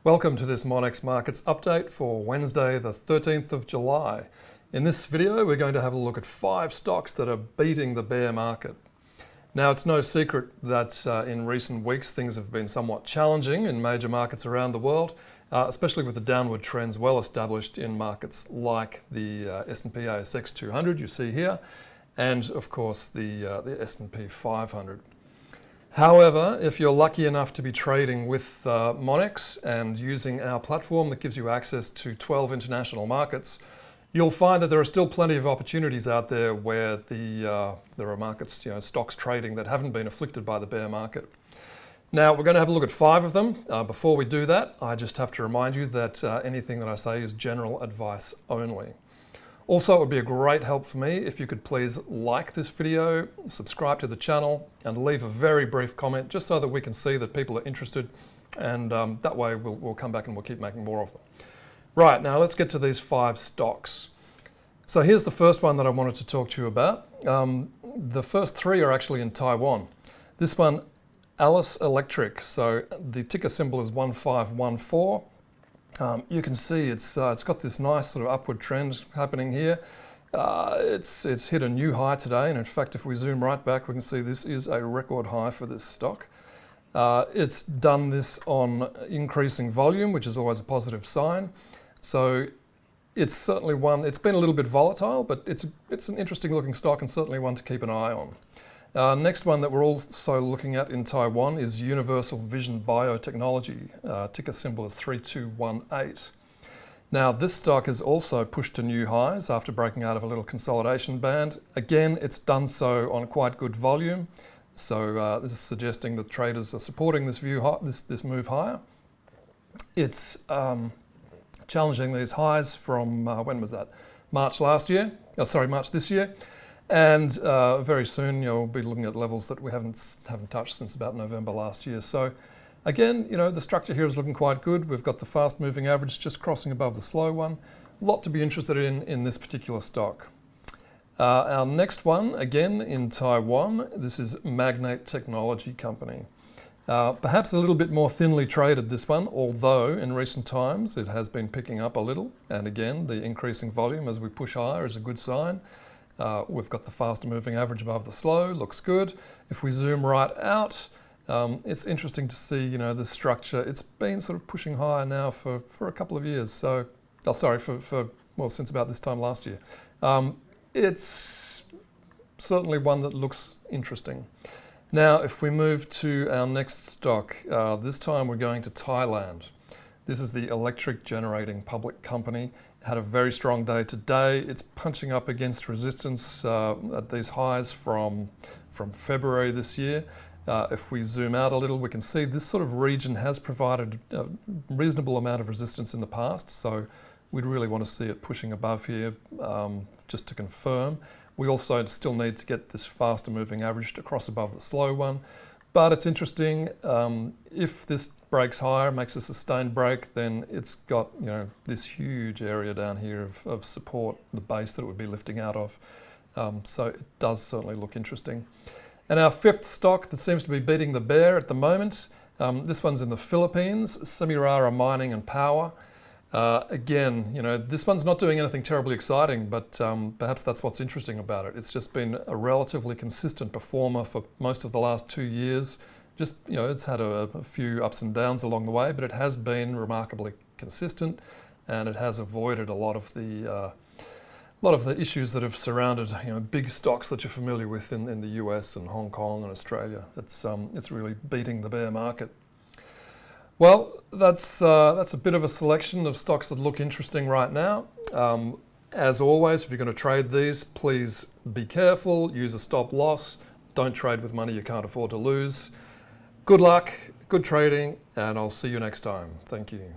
Welcome to this Monex Markets update for Wednesday the 13th of July. In this video we're going to have a look at 5 stocks that are beating the bear market. Now it's no secret that in recent weeks things have been somewhat challenging in major markets around the world, especially with the downward trends well established in markets like the S&P ASX200 you see here, and of course the S&P500. However, if you're lucky enough to be trading with Monex and using our platform that gives you access to 12 international markets, you'll find that there are still plenty of opportunities out there where there are markets, stocks trading that haven't been afflicted by the bear market. Now, we're going to have a look at 5 of them. Before we do that, I just have to remind you that anything that I say is general advice only. Also, it would be a great help for me if you could please like this video, subscribe to the channel, and leave a very brief comment just so that we can see that people are interested, and that way we'll come back and we'll keep making more of them. Right, now let's get to these 5 stocks. So here's the first one that I wanted to talk to you about. The first 3 are actually in Taiwan. This one, Allis Electric, so the ticker symbol is 1514. You can see it's got this nice sort of upward trend happening here. It's hit a new high today, and in fact if we zoom right back we can see this is a record high for this stock. It's done this on increasing volume, which is always a positive sign. So it's certainly one, it's been a little bit volatile, but it's an interesting looking stock and certainly one to keep an eye on. Next one that we're also looking at in Taiwan is Universal Vision Biotechnology. Ticker symbol is 3218. Now this stock has also pushed to new highs after breaking out of a little consolidation band. Again, it's done so on quite good volume. So this is suggesting that traders are supporting this this move higher. It's challenging these highs from, when was that? March this year. And very soon we'll be looking at levels that we haven't touched since about November last year. So again, the structure here is looking quite good. We've got the fast moving average just crossing above the slow one. A lot to be interested in this particular stock. Our next one, again in Taiwan, this is Magnate Technology Company. Perhaps a little bit more thinly traded, this one, although in recent times it has been picking up a little. And again, the increasing volume as we push higher is a good sign. We've got the faster moving average above the slow, looks good. If we zoom right out, it's interesting to see, the structure. It's been sort of pushing higher now for a couple of years. So, since about this time last year. It's certainly one that looks interesting. Now, if we move to our next stock, this time we're going to Thailand. This is the electric generating public company. Had a very strong day today. It's punching up against resistance at these highs from February this year. If we zoom out a little, we can see this sort of region has provided a reasonable amount of resistance in the past. So we'd really want to see it pushing above here just to confirm. We also still need to get this faster moving average to cross above the slow one. But it's interesting, if this breaks higher, makes a sustained break, then it's got this huge area down here of support, the base that it would be lifting out of. So it does certainly look interesting. And our 5th stock that seems to be beating the bear at the moment, this one's in the Philippines, Semirara Mining and Power. Again, this one's not doing anything terribly exciting, but perhaps that's what's interesting about it. It's just been a relatively consistent performer for most of the last 2 years. Just, it's had a few ups and downs along the way, but it has been remarkably consistent, and it has avoided a lot of the issues that have surrounded, big stocks that you're familiar with in the US and Hong Kong and Australia. It's really beating the bear market. Well, that's a bit of a selection of stocks that look interesting right now. As always, if you're going to trade these, please be careful, use a stop loss, don't trade with money you can't afford to lose. Good luck, good trading, and I'll see you next time. Thank you.